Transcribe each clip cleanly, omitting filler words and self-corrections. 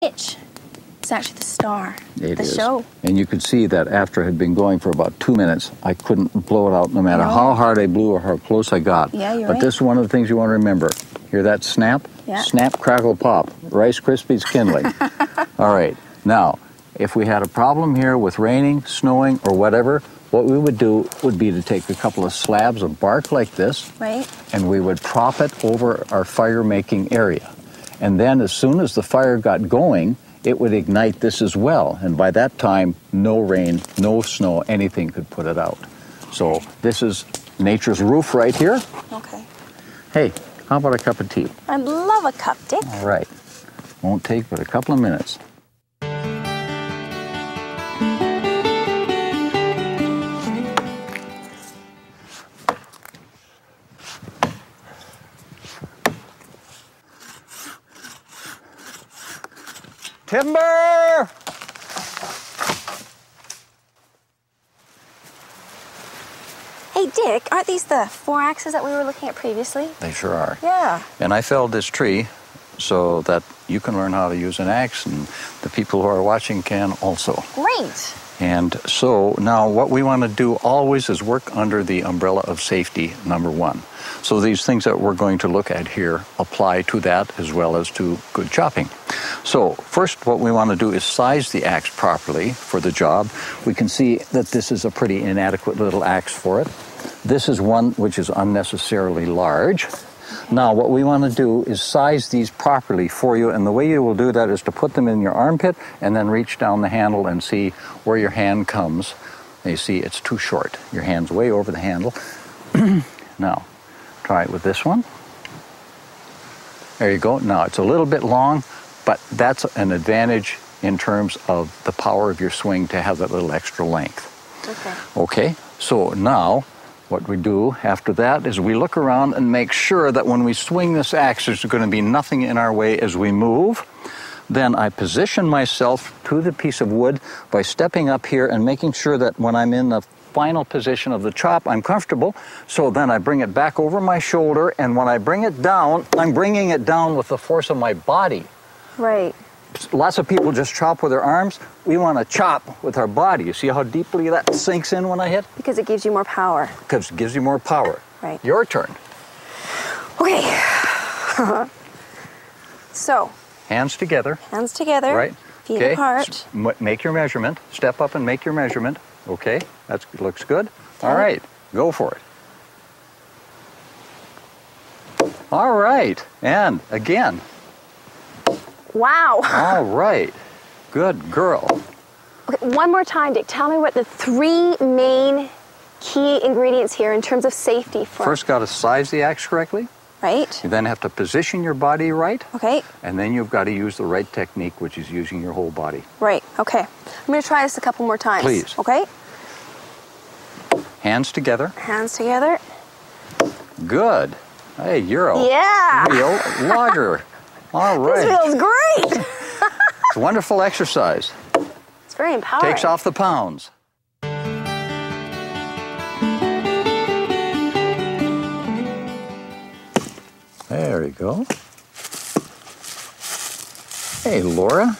It's actually the star, It the is. show. And you could see that after it had been going for about 2 minutes, I couldn't blow it out no matter how hard I blew or how close I got. Yeah, you're but right. this is one of the things you want to remember. Hear that snap? Yeah. Snap, crackle, pop. Rice Krispies kindling. All right. Now, if we had a problem here with raining, snowing, or whatever, what we would do would be to take a couple of slabs of bark like this, Right. and we would prop it over our fire-making area. And then as soon as the fire got going, it would ignite this as well. And by that time, no rain, no snow, anything could put it out. So this is nature's roof right here. Okay. Hey, how about a cup of tea? I'd love a cup, Dick. All right. Won't take but a couple of minutes. Timber! Hey, Dick, aren't these the 4 axes that we were looking at previously? They sure are. Yeah. And I felled this tree so that you can learn how to use an axe, and the people who are watching can also. Great. And so now what we want to do always is work under the umbrella of safety, number 1. So these things that we're going to look at here apply to that as well as to good chopping. So first what we want to do is size the axe properly for the job. We can see that this is a pretty inadequate little axe for it. This is one which is unnecessarily large. Now what we want to do is size these properly for you, and the way you will do that is to put them in your armpit and then reach down the handle and see where your hand comes. And you see it's too short. Your hand's way over the handle. Now try it with this one. There you go. Now it's a little bit long, but that's an advantage in terms of the power of your swing to have that little extra length. Okay, so now what we do after that is we look around and make sure that when we swing this axe, there's going to be nothing in our way as we move. Then I position myself to the piece of wood by stepping up here and making sure that when I'm in the final position of the chop, I'm comfortable. So then I bring it back over my shoulder, and when I bring it down, I'm bringing it down with the force of my body. Right. Lots of people just chop with their arms. We want to chop with our body. You see how deeply that sinks in when I hit? Because it gives you more power. Because it gives you more power. Right. Your turn. Okay. So. Hands together. Hands together. Right. Feet apart. Make your measurement. Step up and make your measurement. Okay. That looks good. All right. Go for it. All right. And again. Wow. All right. Good girl. Okay, one more time, Dick. Tell me what the 3 main key ingredients here in terms of safety for. First, got to size the axe correctly. Right. You then have to position your body right. Okay. And then you've got to use the right technique, which is using your whole body. Right. Okay. I'm going to try this a couple more times. Please. Okay. Hands together. Hands together. Good. Hey, you're a real logger. All right. This feels great. It's a wonderful exercise. It's very empowering. Takes off the pounds. There you go. Hey, Laura.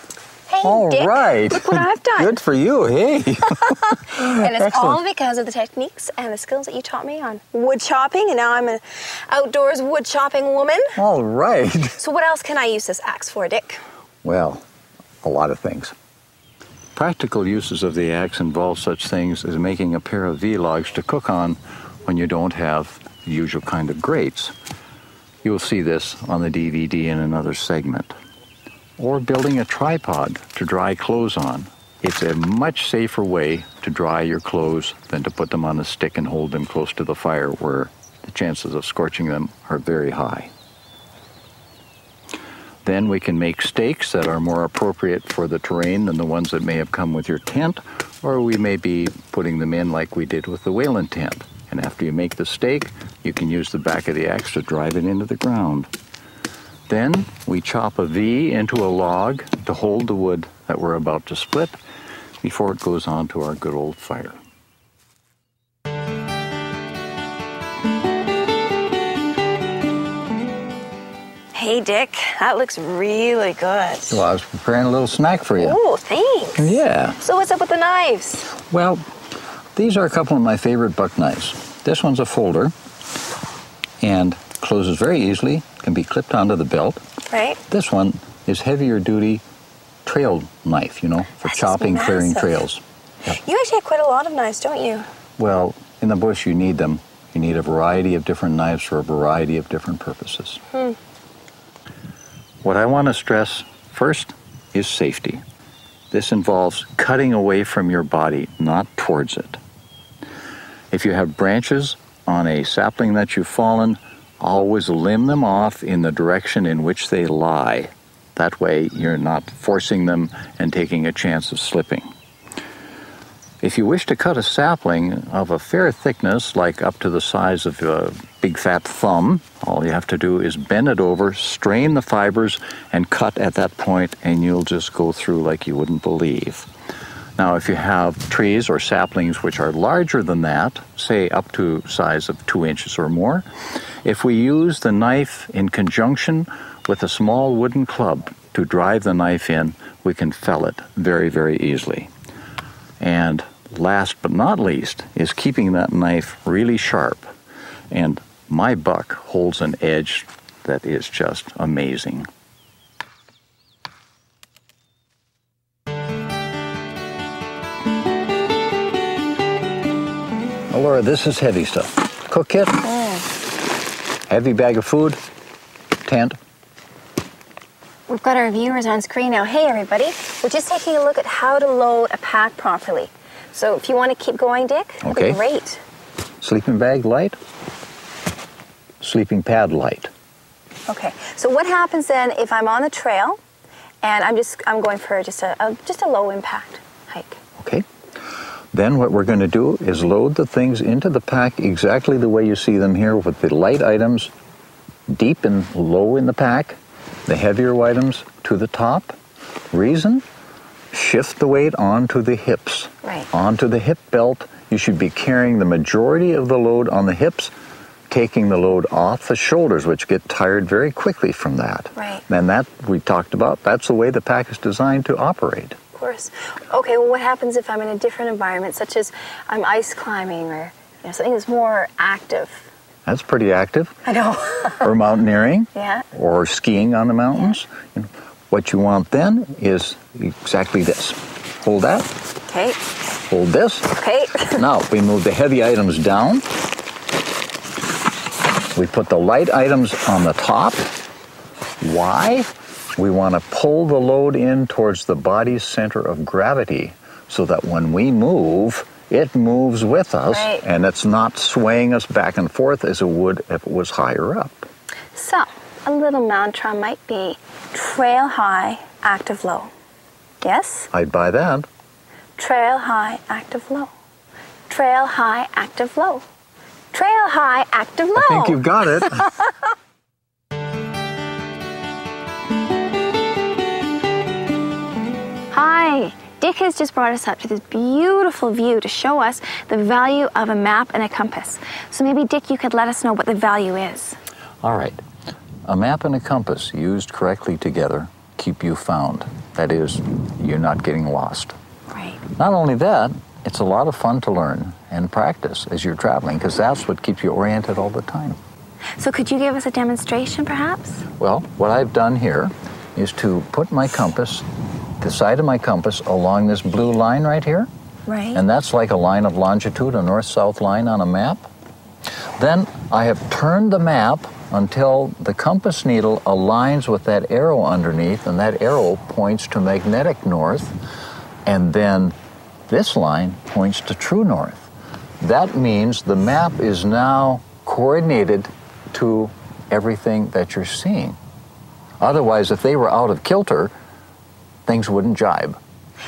Hey, all Dick. right. Look what I've done. Good for you. Hey. And it's Excellent. all because of the techniques and the skills that you taught me on wood chopping, and now I'm an outdoors wood chopping woman. All right. So what else can I use this axe for, Dick? Well, a lot of things. Practical uses of the axe involve such things as making a pair of V-logs to cook on when you don't have the usual kind of grates. You'll see this on the DVD in another segment. Or building a tripod to dry clothes on. It's a much safer way to dry your clothes than to put them on a stick and hold them close to the fire, where the chances of scorching them are very high. Then we can make stakes that are more appropriate for the terrain than the ones that may have come with your tent, or we may be putting them in like we did with the Whalen tent. And after you make the stake, you can use the back of the axe to drive it into the ground. Then we chop a V into a log to hold the wood that we're about to split before it goes on to our good old fire. Hey, Dick, that looks really good. Well, I was preparing a little snack for you. Oh, thanks. Yeah. So what's up with the knives? Well, these are a couple of my favorite buck knives. This one's a folder and closes very easily, can be clipped onto the belt. Right. This one is heavier duty trail knife, you know, for That's chopping, clearing massive. trails. Yep. You actually have quite a lot of knives, don't you? Well, in the bush you need them. You need a variety of different knives for a variety of different purposes. What I want to stress first is safety. This involves cutting away from your body, not towards it. If you have branches on a sapling that you've fallen, always limb them off in the direction in which they lie. That way you're not forcing them and taking a chance of slipping. If you wish to cut a sapling of a fair thickness, like up to the size of a big fat thumb, all you have to do is bend it over, strain the fibers, and cut at that point, and you'll just go through like you wouldn't believe. Now, if you have trees or saplings which are larger than that, say up to size of 2 inches or more, if we use the knife in conjunction with a small wooden club to drive the knife in, we can fell it very, very easily. And last but not least is keeping that knife really sharp. And my buck holds an edge that is just amazing. Now, Laura, this is heavy stuff. Cook kit, heavy bag of food, tent. We've got our viewers on screen now. Hey, everybody. We're just taking a look at how to load a pack properly. So if you want to keep going, Dick, that'd be great. Sleeping bag light, sleeping pad light. Okay. So what happens then if I'm on the trail and I'm going for just a low impact hike? Okay. Then what we're going to do is load the things into the pack exactly the way you see them here, with the light items deep and low in the pack, the heavier items to the top. Reason? Shift the weight onto the hips. Right. Onto the hip belt. You should be carrying the majority of the load on the hips, taking the load off the shoulders, which get tired very quickly from that. Right. And that we talked about, that's the way the pack is designed to operate. Of course. Okay, well, what happens if I'm in a different environment, such as I'm ice climbing or something that's more active? That's pretty active. I know. Or mountaineering. Yeah. Or skiing on the mountains. Yeah. What you want then is exactly this. Hold that. Okay. Hold this. Okay. Now we move the heavy items down. We put the light items on the top. Why? We want to pull the load in towards the body's center of gravity so that when we move, it moves with us, right, and it's not swaying us back and forth as it would if it was higher up. So, a little mantra might be trail high, active low. Yes? I'd buy that. Trail high, active low. Trail high, active low. Trail high, active low. I think you've got it. Hi, Dick has just brought us up to this beautiful view to show us the value of a map and a compass. So maybe, Dick, you could let us know what the value is. All right. A map and a compass used correctly together keep you found. That is, you're not getting lost. Right. Not only that, it's a lot of fun to learn and practice as you're traveling, because that's what keeps you oriented all the time. So could you give us a demonstration, perhaps? Well, what I've done here is to put my compass, the side of my compass, along this blue line right here. Right. And that's like a line of longitude, a north-south line on a map. Then I have turned the map until the compass needle aligns with that arrow underneath, and that arrow points to magnetic north, and then this line points to true north. That means the map is now coordinated to everything that you're seeing. Otherwise, if they were out of kilter, things wouldn't jibe.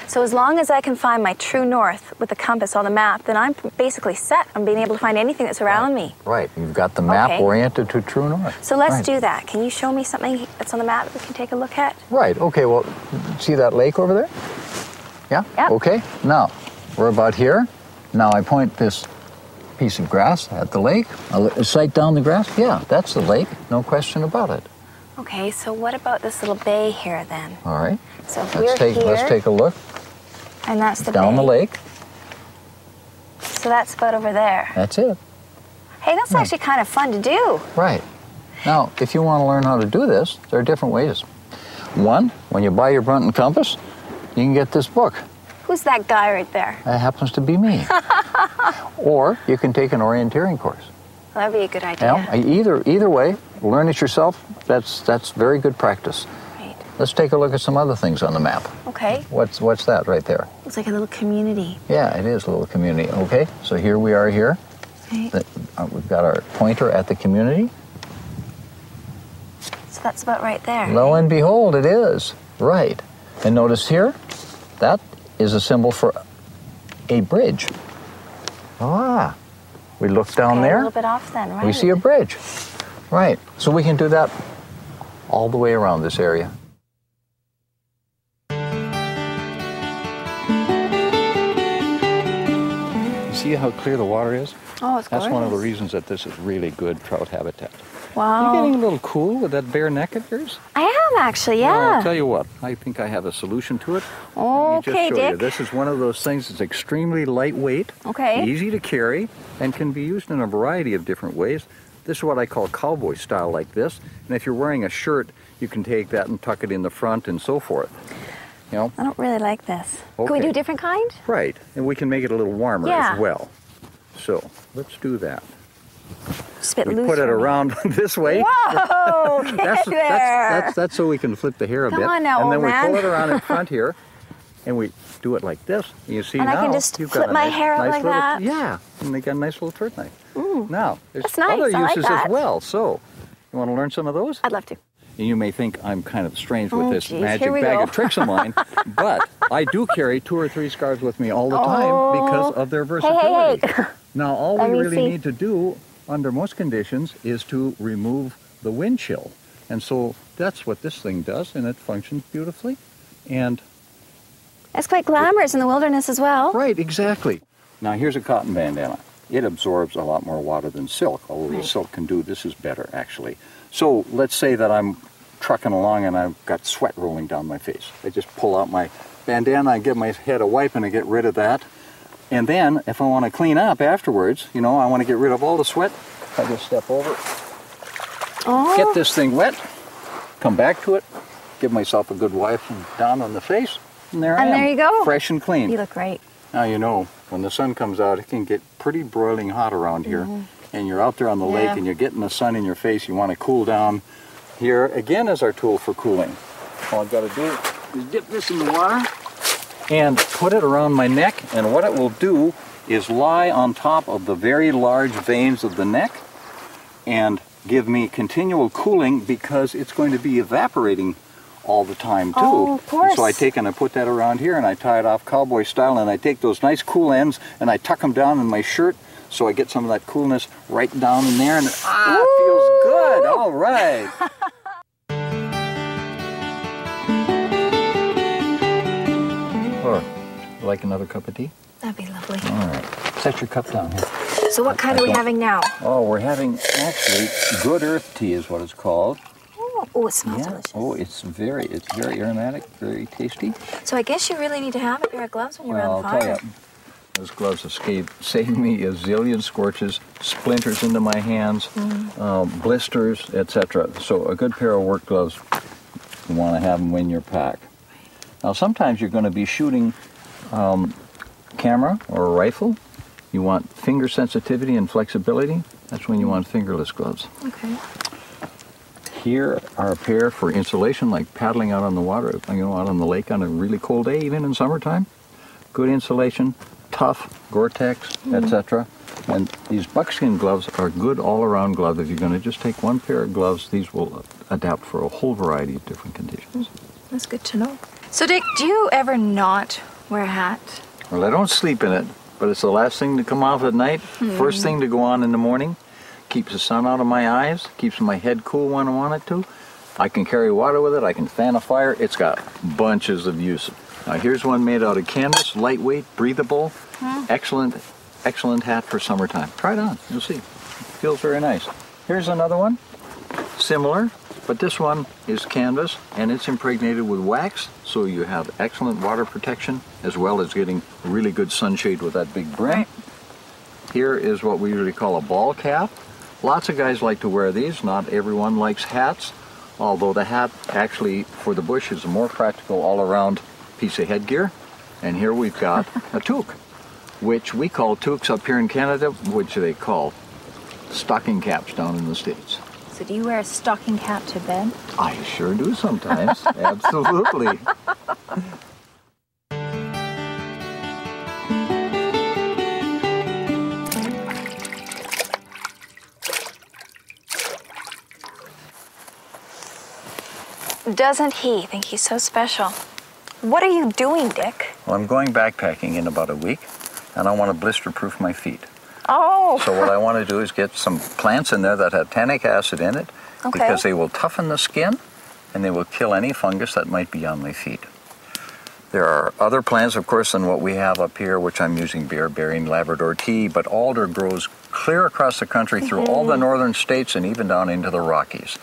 So as long as I can find my true north with the compass on the map, then I'm basically set on being able to find anything that's around me. Right. You've got the map Okay. oriented to true north. So let's Right. do that. Can you show me something that's on the map that we can take a look at? Right. Okay, well, see that lake over there? Yeah? Yep. Okay. Now, we're about here. Now I point this piece of grass at the lake. I'll sight down the grass. Yeah, that's the lake. No question about it. Okay, so what about this little bay here then? All right. So if we're here, let's take a look. And that's the down bay. the lake. So that's about over there. That's it. Hey, that's actually kind of fun to do. Right. Now, if you want to learn how to do this, there are different ways. One, when you buy your Brunton compass, you can get this book. Who's that guy right there? That happens to be me. Or you can take an orienteering course. Well, that'd be a good idea. Either way, learn it yourself. That's very good practice. Right. Let's take a look at some other things on the map. Okay. What's that right there? Looks like a little community. Yeah, it is a little community. Okay, so here we are here. Right. We've got our pointer at the community. So that's about right there. Lo and behold, it is. Right. And notice here, that is a symbol for a bridge. Ah. We look down there. A little bit off then, right? We see a bridge. Right. So we can do that all the way around this area. See how clear the water is? Oh, it's gorgeous. That's one of the reasons that this is really good trout habitat. Wow. You getting a little cool with that bare neck of yours? I am actually, yeah. Well, I'll tell you what, I think I have a solution to it. Okay, Dick. This is one of those things that's extremely lightweight, easy to carry, and can be used in a variety of different ways. This is what I call cowboy style like this. And if you're wearing a shirt, you can take that and tuck it in the front and so forth. You know? I don't really like this. Okay. Can we do a different kind? Right, and we can make it a little warmer as well. So let's do that. Just a bit we looser. put it around this way. Whoa! That's so we can flip the hair a bit. Come on now, and then old we man. pull it around in front here, and we do it like this. You see and now, I can just you've flip got a my nice, hair nice like little, that. Yeah, and they got a nice little turret knife. Now, there's That's nice. other I like uses that. as well. So, you want to learn some of those? I'd love to. And you may think I'm kind of strange with this geez, magic bag of tricks of mine, but I do carry 2 or 3 scarves with me all the time because of their versatility. Hey. Now, all we really need to do under most conditions is to remove the wind chill. And so that's what this thing does, and it functions beautifully. And it's quite glamorous in the wilderness as well. Right, exactly. Now, here's a cotton bandana. It absorbs a lot more water than silk, although the silk can do this is better, actually. So let's say that I'm trucking along and I've got sweat rolling down my face. I just pull out my bandana, I give my head a wipe, and I get rid of that. And then, if I want to clean up afterwards, you know, I want to get rid of all the sweat, I just step over, get this thing wet, come back to it, give myself a good wipe and down on the face, and there I am. There you go. Fresh and clean. You look great. Now, you know, when the sun comes out, it can get pretty broiling hot around here. And you're out there on the lake and you're getting the sun in your face, you want to cool down. Here, again, is our tool for cooling. All I've got to do is dip this in the water and put it around my neck, and what it will do is lie on top of the very large veins of the neck and give me continual cooling because it's going to be evaporating all the time too. Oh, of course. And so I take and I put that around here and I tie it off cowboy style, and I take those nice cool ends and I tuck them down in my shirt so I get some of that coolness right down in there, and it feels good. All right. Or, like another cup of tea? That'd be lovely. All right. Set your cup down here. So what kind are we having now? Oh, we're having, actually, good earth tea is what it's called. Oh, it smells delicious. Oh, it's very aromatic, very tasty. So I guess you really need to have a pair of gloves when you're around the I'll fire. tell you, those gloves have saved me a zillion scorches, splinters into my hands, blisters, etc. So a good pair of work gloves, you want to have them in your pack. Now, sometimes you're going to be shooting camera or a rifle. You want finger sensitivity and flexibility. That's when you want fingerless gloves. Okay. Here are a pair for insulation, like paddling out on the water, you know, out on the lake on a really cold day, even in summertime. Good insulation, tough, Gore-Tex, etc. And these buckskin gloves are good all-around gloves. If you're going to just take one pair of gloves, these will adapt for a whole variety of different conditions. That's good to know. So Dick, do you ever not wear a hat? Well, I don't sleep in it, but it's the last thing to come off at night, first thing to go on in the morning. Keeps the sun out of my eyes, keeps my head cool when I want it to. I can carry water with it, I can fan a fire. It's got bunches of use. Now here's one made out of canvas, lightweight, breathable, excellent hat for summertime. Try it on, you'll see. It feels very nice. Here's another one. similar, but this one is canvas and it's impregnated with wax, so you have excellent water protection as well as getting really good sunshade with that big brim. Right. Here is what we usually call a ball cap. Lots of guys like to wear these. Not everyone likes hats, although the hat actually for the bush is a more practical all-around piece of headgear. And here we've got a toque, which we call toques up here in Canada, which they call stocking caps down in the States. So do you wear a stocking cap to bed? I sure do sometimes. Absolutely. Doesn't he think he's so special? What are you doing, Dick? Well, I'm going backpacking in about a week, and I want to blister-proof my feet. Oh! So what I want to do is get some plants in there that have tannic acid in it, Okay. because they will toughen the skin, and they will kill any fungus that might be on my feet. There are other plants, of course, than what we have up here, which I'm using bearberry and Labrador tea, but alder grows clear across the country through all the northern states and even down into the Rockies.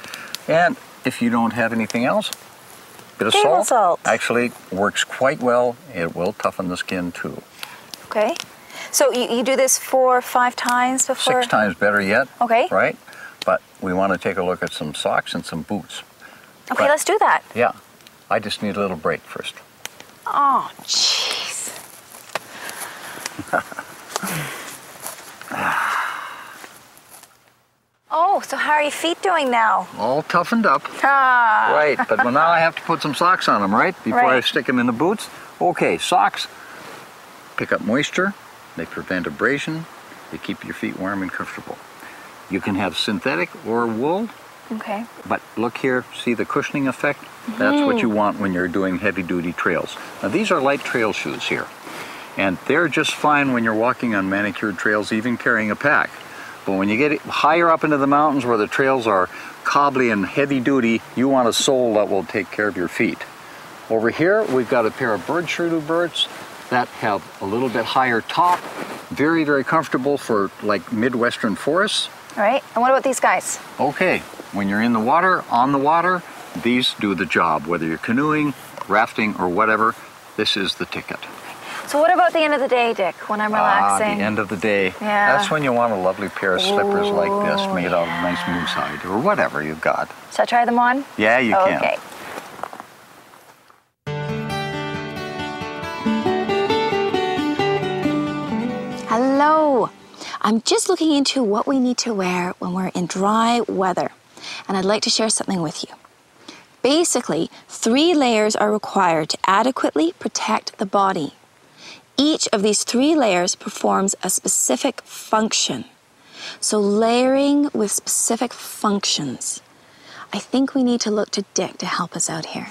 And if you don't have anything else, a bit of Table salt. actually works quite well. It will toughen the skin too. Okay. So you do this 4 or 5 times before? 6 times better yet. Okay. Right? But we want to take a look at some socks and some boots. Okay, let's do that. Yeah. I just need a little break first. Oh, jeez. Oh, so how are your feet doing now? All toughened up. Ah. Right, but well, now I have to put some socks on them, right? Before I Right. stick them in the boots. Okay, socks pick up moisture, they prevent abrasion, they keep your feet warm and comfortable. You can have synthetic or wool, Okay. but look here, see the cushioning effect? That's what you want when you're doing heavy-duty trails. Now these are light trail shoes here, and they're just fine when you're walking on manicured trails, even carrying a pack. But when you get higher up into the mountains where the trails are cobbly and heavy-duty, you want a sole that will take care of your feet. Over here, we've got a pair of bird shirtleau boots that have a little bit higher top, very, very comfortable for like Midwestern forests. All right. And what about these guys? Okay, when you're in the water, on the water, these do the job. Whether you're canoeing, rafting, or whatever, this is the ticket. So what about the end of the day, Dick, when I'm relaxing? The end of the day. Yeah. That's when you want a lovely pair of slippers like this, made out of nice moose hide, or whatever you've got. Should I try them on? Yeah, you can. Okay. Hello. I'm just looking into what we need to wear when we're in dry weather, and I'd like to share something with you. Basically, 3 layers are required to adequately protect the body. Each of these 3 layers performs a specific function. So layering with specific functions. I think we need to look to Dick to help us out here.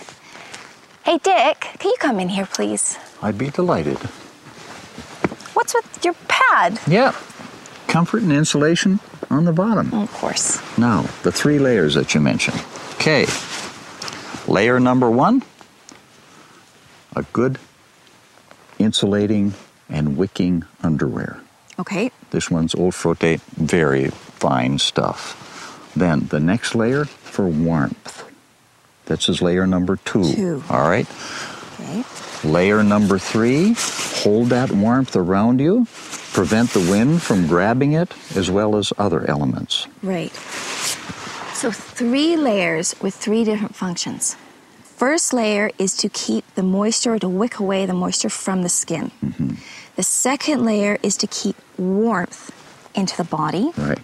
Hey, Dick, can you come in here, please? I'd be delighted. What's with your pad? Yeah. Comfort and insulation on the bottom. Of course. Now, the 3 layers that you mentioned. Okay. Layer number 1, a good insulating and wicking underwear. Okay. This one's Eau Frotte, very fine stuff. Then the next layer for warmth. This is layer number 2. All right. Okay. Layer number 3, hold that warmth around you, prevent the wind from grabbing it, as well as other elements. Right. So 3 layers with 3 different functions. First layer is to keep the moisture, to wick away the moisture from the skin. Mm-hmm. The second layer is to keep warmth into the body. Right.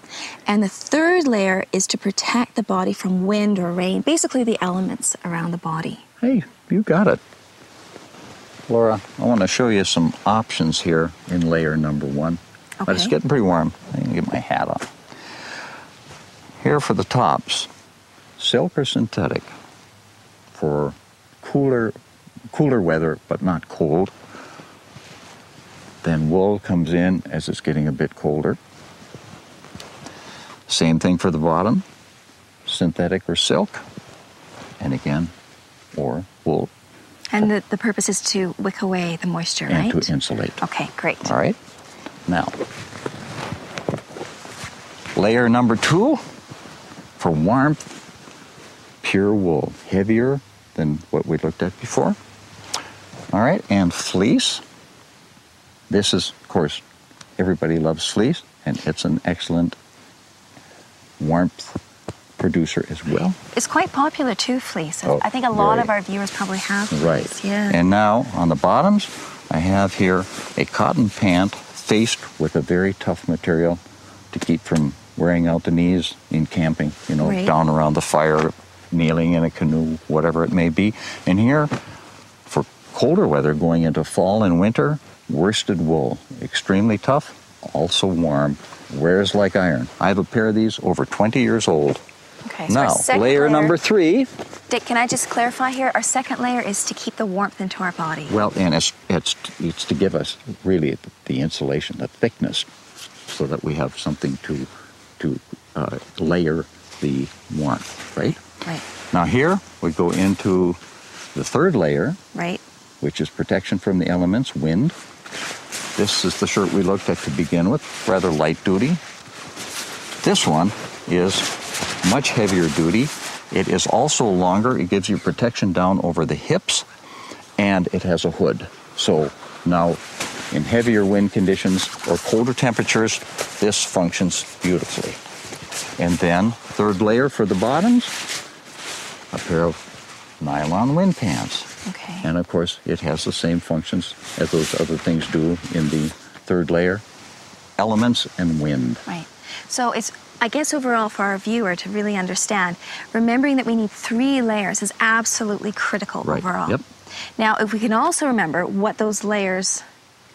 And the third layer is to protect the body from wind or rain, basically the elements around the body. Hey, you got it. Laura, I want to show you some options here in layer number 1. Okay. But it's getting pretty warm. I can get my hat on. Here for the tops, silk or synthetic for cooler weather, but not cold. Then wool comes in as it's getting a bit colder. Same thing for the bottom, synthetic or silk, and again, or wool. And the purpose is to wick away the moisture, And right? to insulate. Okay, great. All right. Now, layer number 2 for warmth pure wool, heavier than what we looked at before. All right, and fleece. This is, of course, everybody loves fleece, and it's an excellent warmth producer as well. It's quite popular too, fleece. Oh, I think a lot of our viewers probably have fleece. Right. Yeah. And now on the bottoms, I have here a cotton pant faced with a very tough material to keep from wearing out the knees in camping, you know, Right. down around the fire, kneeling in a canoe, whatever it may be. And here, for colder weather going into fall and winter, worsted wool, extremely tough, also warm, wears like iron. I have a pair of these over 20 years old. Okay, so Now, our second layer number 3. Dick, can I just clarify here? Our second layer is to keep the warmth into our body. Well, and it's to give us really the insulation, the thickness, so that we have something to layer the warmth, right? Right. Now here we go into the third layer, Right. which is protection from the elements, wind. This is the shirt we looked at to begin with, rather light duty. This one is much heavier duty. It is also longer. It gives you protection down over the hips, and it has a hood. So now in heavier wind conditions or colder temperatures, this functions beautifully. And then third layer for the bottoms, a pair of nylon wind pants. Okay. And of course, it has the same functions as those other things do in the third layer, elements and wind. Right. So it's, I guess overall for our viewer to really understand, remembering that we need 3 layers is absolutely critical Right. overall. Yep. Now, if we can also remember what those layers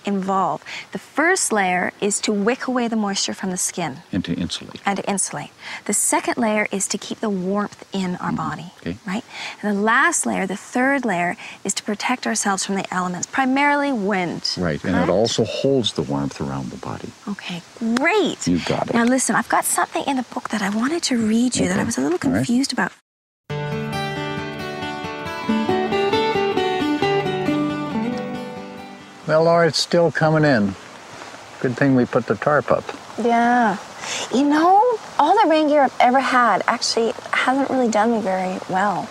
involve. The first layer is to wick away the moisture from the skin And to insulate. and to insulate. The second layer is to keep the warmth in our body, Okay. right? And the last layer, the third layer, is to protect ourselves from the elements, primarily wind. Right, and correct? it also holds the warmth around the body. Okay, great. You got it. Now listen, I've got something in the book that I wanted to read you that I was a little All right. confused about. Well, Laura, it's still coming in. Good thing we put the tarp up. Yeah. You know, all the rain gear I've ever had actually hasn't really done me very well.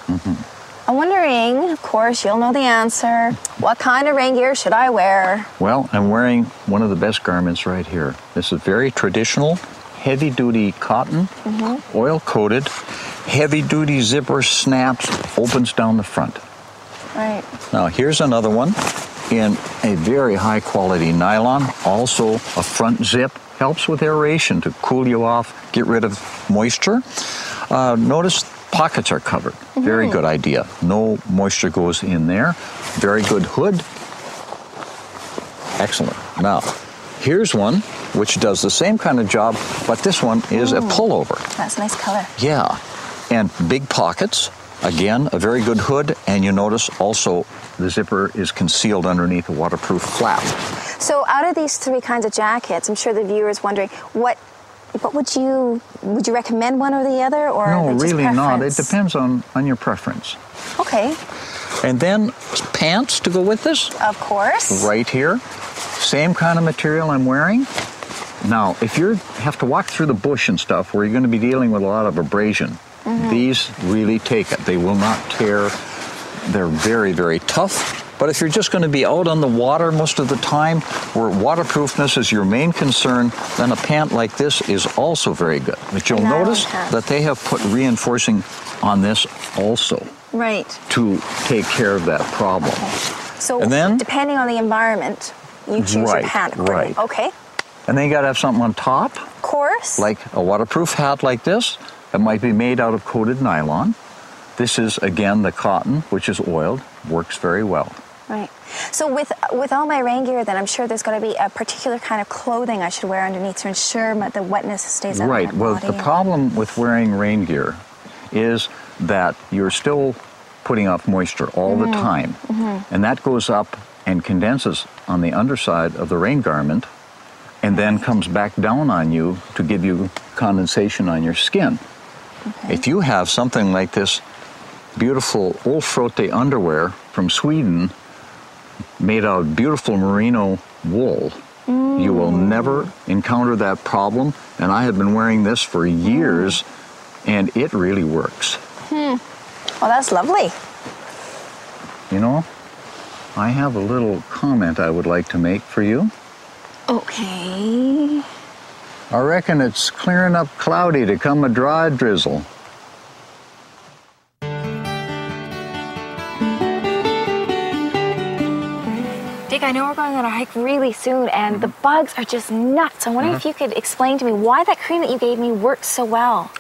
I'm wondering, of course, you'll know the answer. What kind of rain gear should I wear? Well, I'm wearing one of the best garments right here. This is very traditional, heavy-duty cotton, oil-coated, heavy-duty zipper, snaps, opens down the front. Right. Now, here's another one in a very high-quality nylon, also a front zip. Helps with aeration to cool you off, get rid of moisture. Notice pockets are covered. Very good idea. No moisture goes in there. Very good hood. Excellent. Now, here's one which does the same kind of job, but this one is a pullover. That's a nice color. Yeah, and big pockets. Again, a very good hood, and you notice also the zipper is concealed underneath a waterproof flap. So out of these 3 kinds of jackets, I'm sure the viewer is wondering, what would you recommend one or the other, or No, just really not. It preference? depends on your preference. Okay, And then pants to go with this, of course. right here. Same kind of material I'm wearing. Now, if you have to walk through the bush and stuff where you're going to be dealing with a lot of abrasion, these really take it. They will not tear. They're very, very tough. But if you're just going to be out on the water most of the time, where waterproofness is your main concern, then a pant like this is also very good. But you'll Nylon notice pants. that they have put reinforcing on this also Right. to take care of that problem. So And then- depending on the environment, you choose your Right, pant accordingly. right. Okay, And then you got to have something on top, of course. like a waterproof hat like this. It might be made out of coated nylon. This is, again, the cotton, which is oiled. Works very well. Right. So with all my rain gear, then I'm sure there's got to be a particular kind of clothing I should wear underneath to ensure the wetness stays out Right. of my Well, body. the problem with wearing rain gear is that you're still putting off moisture all the time. And that goes up and condenses on the underside of the rain garment and then comes back down on you to give you condensation on your skin. If you have something like this beautiful Old Frotte underwear from Sweden made out of beautiful merino wool, you will never encounter that problem. And I have been wearing this for years, and it really works. Well, that's lovely. You know, I have a little comment I would like to make for you. Okay. I reckon it's clearing up cloudy to come a dry drizzle. Dick, I know we're going on a hike really soon, and the bugs are just nuts. I wonder if you could explain to me why that cream that you gave me works so well.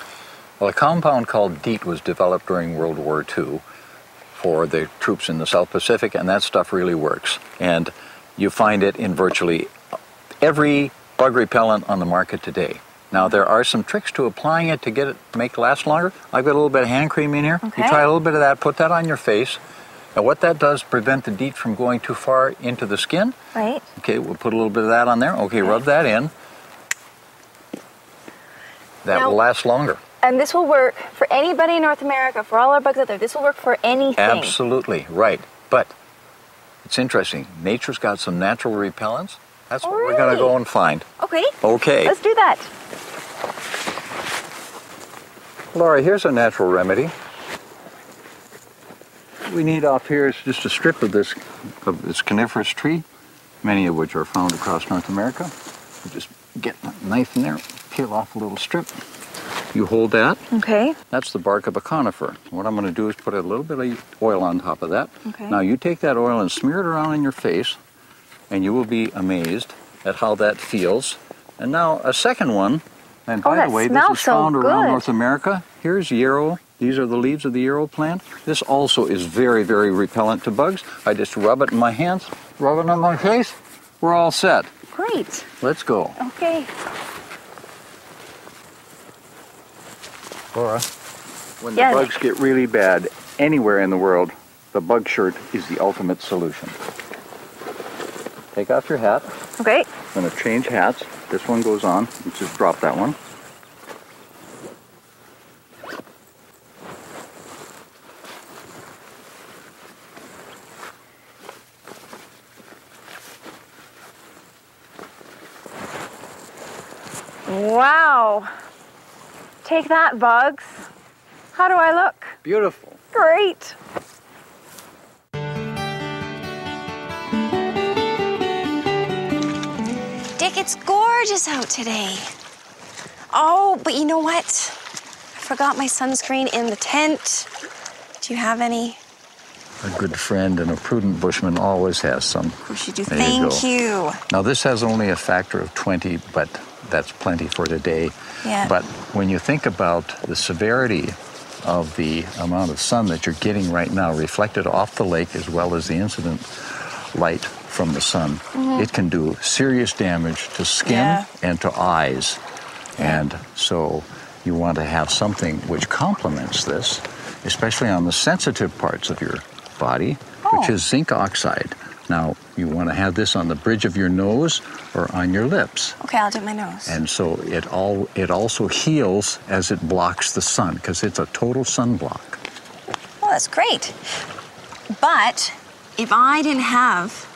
Well, a compound called DEET was developed during World War II for the troops in the South Pacific, and that stuff really works. And you find it in virtually every bug repellent on the market today. Now, there are some tricks to applying it to get it to make it last longer. I've got a little bit of hand cream in here. Okay. You try a little bit of that, put that on your face. And what that does, prevent the DEET from going too far into the skin. Right. Okay, we'll put a little bit of that on there. Okay, rub that in. That will last longer. And this will work for anybody in North America, for all our bugs out there. This will work for anything. Absolutely, right. But it's interesting. Nature's got some natural repellents. That's what we're going to go and find. Okay. Okay. Let's do that. Laura, here's a natural remedy. What we need off here is just a strip of this coniferous tree, many of which are found across North America. You just get a knife in there, peel off a little strip. You hold that. Okay. That's the bark of a conifer. What I'm going to do is put a little bit of oil on top of that. Okay. Now you take that oil and smear it around on your face, and you will be amazed at how that feels. And now a second one, and by the way, this is found around North America. Here's yarrow. These are the leaves of the yarrow plant. This also is very, very repellent to bugs. I just rub it in my hands, rub it on my face. We're all set. Great. Let's go. Okay. Laura, when the bugs get really bad anywhere in the world, the bug shirt is the ultimate solution. Take off your hat. Okay. I'm going to change hats. This one goes on. You just drop that one. Wow. Take that, bugs. How do I look? Beautiful. Great. Dick, it's gorgeous out today. Oh, but you know what? I forgot my sunscreen in the tent. Do you have any? A good friend and a prudent bushman always has some. Of course you do. There Thank you. Now, this has only a factor of 20, but that's plenty for today. Yeah. But when you think about the severity of the amount of sun that you're getting right now reflected off the lake, as well as the incident light from the sun, it can do serious damage to skin and to eyes. And so you want to have something which complements this, especially on the sensitive parts of your body, which is zinc oxide. Now, you want to have this on the bridge of your nose or on your lips. Okay, I'll do my nose. And so it also heals as it blocks the sun, because it's a total sunblock. Well, that's great. But if I didn't have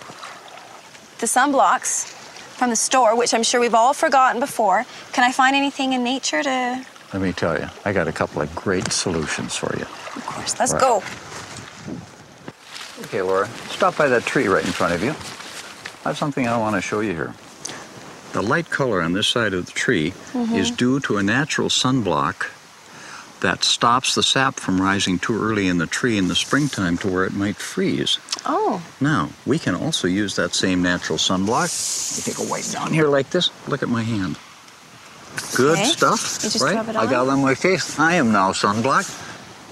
the sunblocks from the store, which I'm sure we've all forgotten before, can I find anything in nature to... Let me tell you, I got a couple of great solutions for you. Of course, let's go. Okay, Laura, stop by that tree right in front of you. I have something I want to show you here. The light color on this side of the tree is due to a natural sunblock that stops the sap from rising too early in the tree in the springtime to where it might freeze. Oh. Now, we can also use that same natural sunblock. You take a wipe down here like this. Look at my hand. Good stuff, you just right? rub it on? I got it on my face. I am now sunblocked.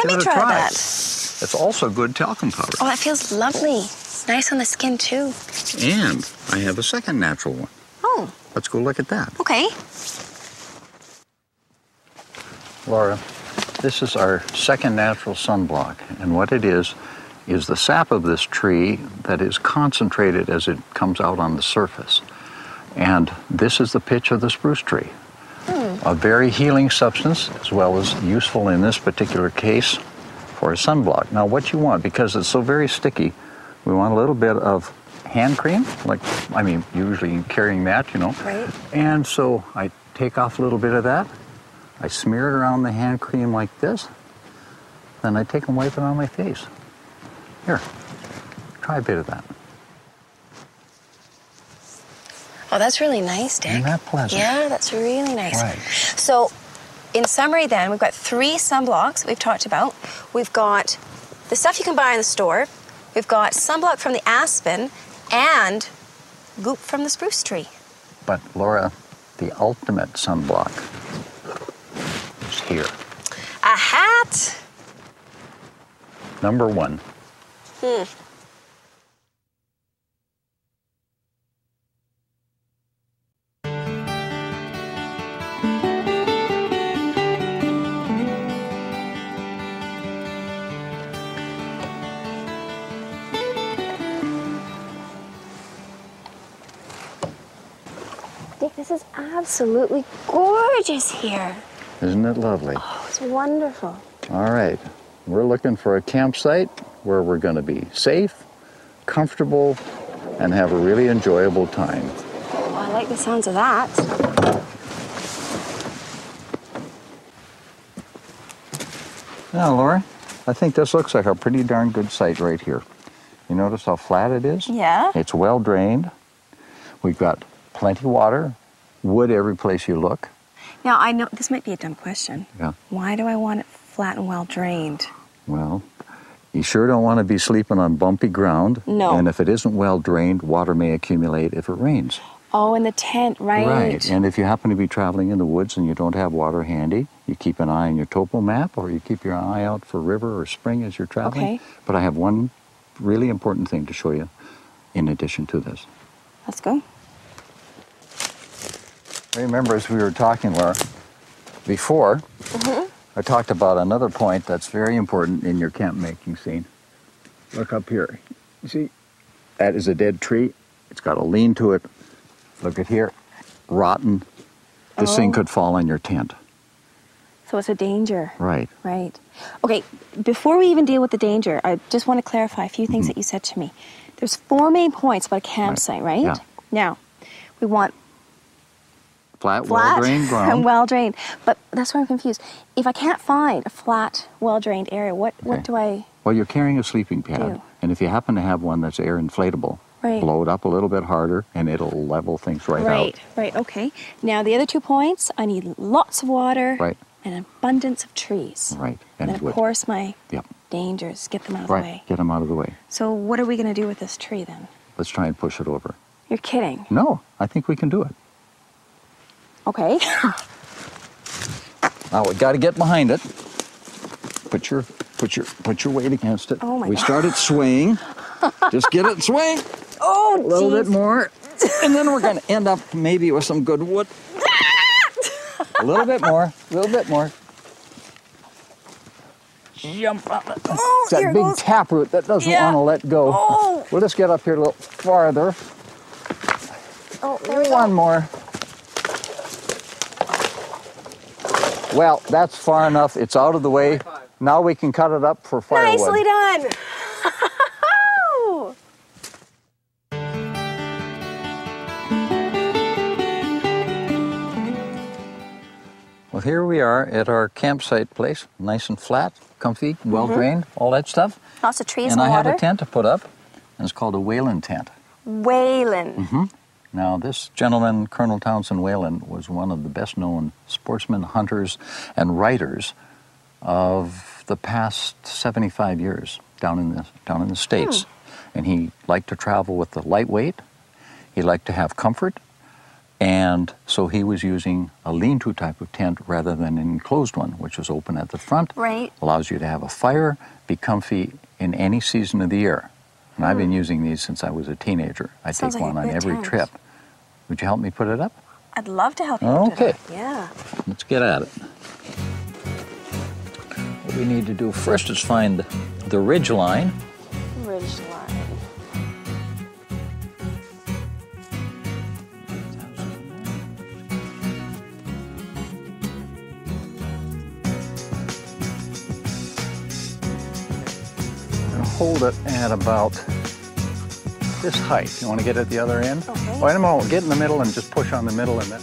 Let me try that. It's also good talcum powder. Oh, that feels lovely. It's nice on the skin, too. And I have a second natural one. Oh. Let's go look at that. Okay. Laura, this is our second natural sunblock. And what it is the sap of this tree that is concentrated as it comes out on the surface. And this is the pitch of the spruce tree. A very healing substance, as well as useful in this particular case for a sunblock. Now, what you want, because it's so very sticky, we want a little bit of hand cream, usually carrying that, Right. And so I take off a little bit of that. I smear it around the hand cream like this. then I take and wipe it on my face. Here, try a bit of that. Oh, that's really nice, Dick. Isn't that pleasant? Yeah, that's really nice. Right. So, in summary then, we've got 3 sunblocks that we've talked about. We've got the stuff you can buy in the store. We've got sunblock from the aspen and goop from the spruce tree. But Laura, the ultimate sunblock is here. A hat? Number 1. Dick, this is absolutely gorgeous here. Isn't it lovely? Oh, it's wonderful. All right, we're looking for a campsite where we're going to be safe, comfortable, and have a really enjoyable time. Oh, I like the sounds of that. Now, Laura, I think this looks like a pretty darn good site right here. You notice how flat it is? Yeah. It's well drained. We've got plenty of water, wood every place you look. Now, I know this might be a dumb question. Yeah. Why do I want it flat and well drained? Well, you sure don't want to be sleeping on bumpy ground. No. And if it isn't well drained, water may accumulate if it rains. Oh, in the tent, right? Right. And if you happen to be traveling in the woods and you don't have water handy, you keep an eye on your topo map or you keep your eye out for river or spring as you're traveling. Okay. But I have one really important thing to show you in addition to this. Let's go. Remember, as we were talking, Laura, before, I talked about another point that's very important in your camp making scene. Look up here. You see, that is a dead tree. It's got a lean to it. Look at here, rotten. This thing could fall on your tent. So it's a danger. Right. Right. Okay, before we even deal with the danger, I just want to clarify a few things that you said to me. There's 4 main points about a campsite, right? Yeah. Now, we want Flat, flat well-drained ground. and well-drained. But that's where I'm confused. If I can't find a flat, well-drained area, what do I... Well, you're carrying a sleeping pad, Do. and if you happen to have one that's air inflatable, Right. blow it up a little bit harder, and it'll level things right out. Right, okay. Now, the other 2 points, I need lots of water Right. and an abundance of trees. Right. And then, of wood. course, my Yep. dangers, get them out of Right. the way. Get them out of the way. So what are we going to do with this tree, then? Let's try and push it over. You're kidding. No, I think we can do it. Okay. Now we got to get behind it. Put your weight against it. Oh my We God. started swaying. Just get it swaying. Oh, A little geez. bit more. And then we're going to end up maybe with some good wood. A little bit more. A little bit more. Jump on it. Oh, It's that here big goes. taproot that doesn't Yeah. want to let go. Oh. We'll just get up here a little farther. Oh, there we go. One more. Well, that's far enough. It's out of the way. Now we can cut it up for firewood. Nicely done. Well, here we are at our campsite place. Nice and flat, comfy, well-drained, all that stuff. Lots of trees And and I have water. a tent to put up, and it's called a Whalen tent. Whalen. Now, this gentleman, Colonel Townsend Whalen, was one of the best-known sportsmen, hunters, and writers of the past 75 years down in the States. And he liked to travel with the lightweight. He liked to have comfort. And so he was using a lean-to type of tent rather than an enclosed one, which was open at the front. Right. Allows you to have a fire, be comfy in any season of the year. And I've been using these since I was a teenager. I Sounds take like a one on good every tent. trip. Would you help me put it up? I'd love to help you. put it Okay. up. Yeah. Let's get at it. What we need to do first is find the ridge line. Ridge line. And hold it at about this height. You want to get at the other end? Okay. Wait a moment. Get in the middle and just push on the middle and then.